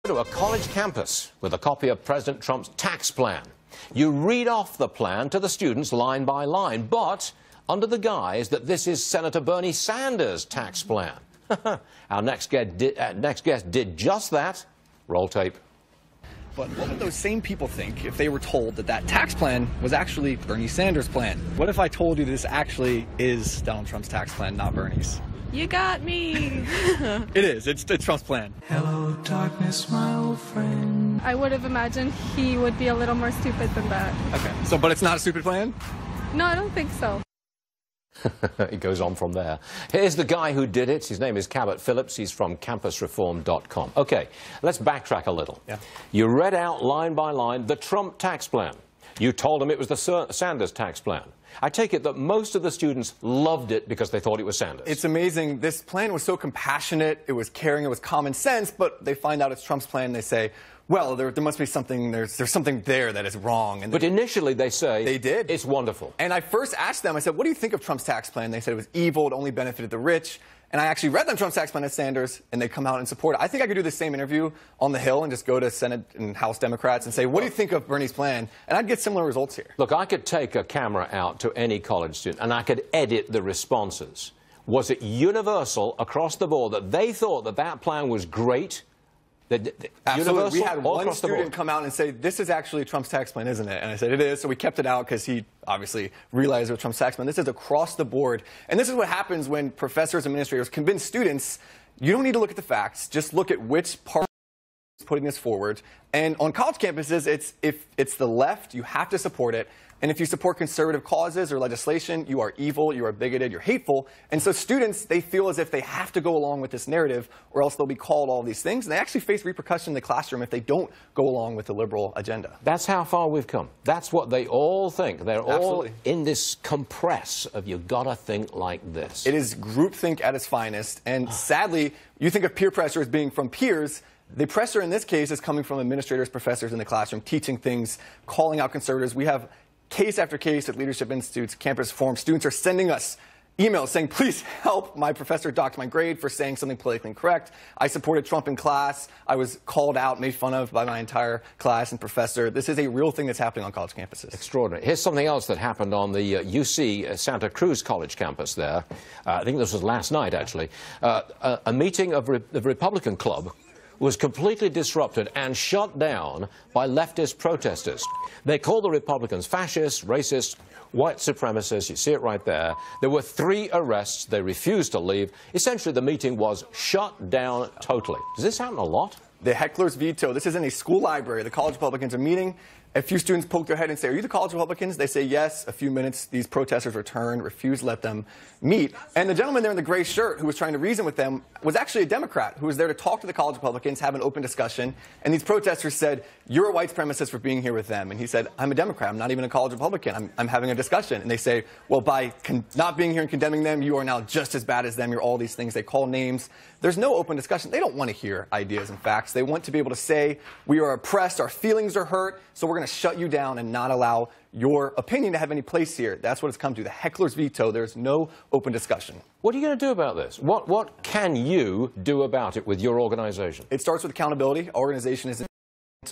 To a college campus with a copy of President Trump's tax plan. You read off the plan to the students line by line, but under the guise that this is Senator Bernie Sanders' tax plan. Our next guest did just that. Roll tape. But what would those same people think if they were told that that tax plan was actually Bernie Sanders' plan? What if I told you this actually is Donald Trump's tax plan, not Bernie's? You got me. It is. It's Trump's plan. Hello, darkness, my old friend. I would have imagined he would be a little more stupid than that. Okay. So, but it's not a stupid plan? No, I don't think so. It goes on from there. Here's the guy who did it. His name is Cabot Phillips. He's from campusreform.com. Okay, let's backtrack a little. Yeah. You read out line by line the Trump tax plan. You told them it was the Sanders tax plan. I take it that most of the students loved it because they thought it was Sanders. It's amazing. This plan was so compassionate, it was caring, it was common sense, but they find out it's Trump's plan and they say, well, there must be something, there's something there that is wrong. And but initially they say, they did. It's wonderful. And I first asked them, I said, what do you think of Trump's tax plan? They said it was evil, it only benefited the rich. And I actually read them Trump's tax plan as Sanders, and they come out and support it. I think I could do the same interview on the Hill and just go to Senate and House Democrats and say, what do you think of Bernie's plan? And I'd get similar results here. Look, I could take a camera out to any college student, and I could edit the responses. Was it universal across the board that they thought that that plan was great? Absolutely. We had one student come out and say, this is actually Trump's tax plan, isn't it? And I said, it is. So we kept it out because he obviously realized it was Trump's tax plan. This is across the board. And this is what happens when professors and administrators convince students, you don't need to look at the facts. Just look at which part is putting this forward. And on college campuses, if it's the left, you have to support it. And if you support conservative causes or legislation, you are evil, you are bigoted, you're hateful. And so students, they feel as if they have to go along with this narrative or else they'll be called all these things. And they actually face repercussion in the classroom if they don't go along with the liberal agenda. That's how far we've come. That's what they all think. They're Absolutely. all in this compress of you've got to think like this. It is groupthink at its finest. And sadly, you think of peer pressure as being from peers. The pressure in this case is coming from administrators, professors in the classroom, teaching things, calling out conservatives. We have case after case at leadership institutes, campus forum. Students are sending us emails saying, please help. My professor docked my grade for saying something politically incorrect. I supported Trump in class. I was called out, made fun of by my entire class and professor. This is a real thing that's happening on college campuses. Extraordinary. Here's something else that happened on the UC Santa Cruz College campus there. I think this was last night, actually. A meeting of the Republican Club was completely disrupted and shut down by leftist protesters. They called the Republicans fascists, racists, white supremacists. You see it right there. There were 3 arrests. They refused to leave. Essentially, the meeting was shut down totally. Does this happen a lot? The heckler's veto. This is in a school library. The college Republicans are meeting. A few students poke their head and say, are you the college Republicans? They say yes. A few minutes, these protesters return, refuse to let them meet. And the gentleman there in the gray shirt who was trying to reason with them was actually a Democrat who was there to talk to the college Republicans, have an open discussion. And these protesters said, you're a white supremacist for being here with them. And he said, I'm a Democrat. I'm not even a college Republican. I'm having a discussion. And they say, well, by not being here and condemning them, you are now just as bad as them. You're all these things. They call names. There's no open discussion. They don't want to hear ideas and facts. They want to be able to say, we are oppressed, our feelings are hurt, so we're going to shut you down and not allow your opinion to have any place here. That's what it's come to, the heckler's veto. There's no open discussion. What are you going to do about this? What can you do about it with your organization? It starts with accountability. Our organization is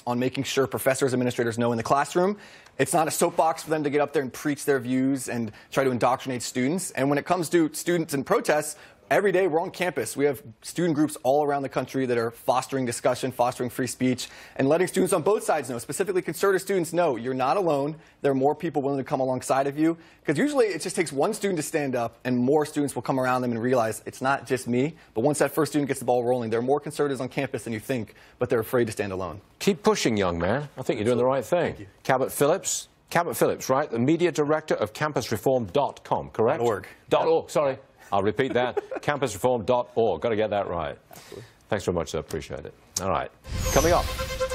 on making sure professors, administrators know in the classroom. It's not a soapbox for them to get up there and preach their views and try to indoctrinate students. And when it comes to students and protests, every day we're on campus. We have student groups all around the country that are fostering discussion, fostering free speech, and letting students on both sides know, specifically conservative students know you're not alone. There are more people willing to come alongside of you. Because usually it just takes one student to stand up, and more students will come around them and realize it's not just me. But once that first student gets the ball rolling, there are more conservatives on campus than you think, but they're afraid to stand alone. Keep pushing, young man. I think you're doing the right thing. Thank you. Cabot Phillips, right? The media director of campusreform.com, correct? .org. .org, sorry. I'll repeat that, campusreform.org. Got to get that right. Absolutely. Thanks very much, sir. Appreciate it. All right. Coming up.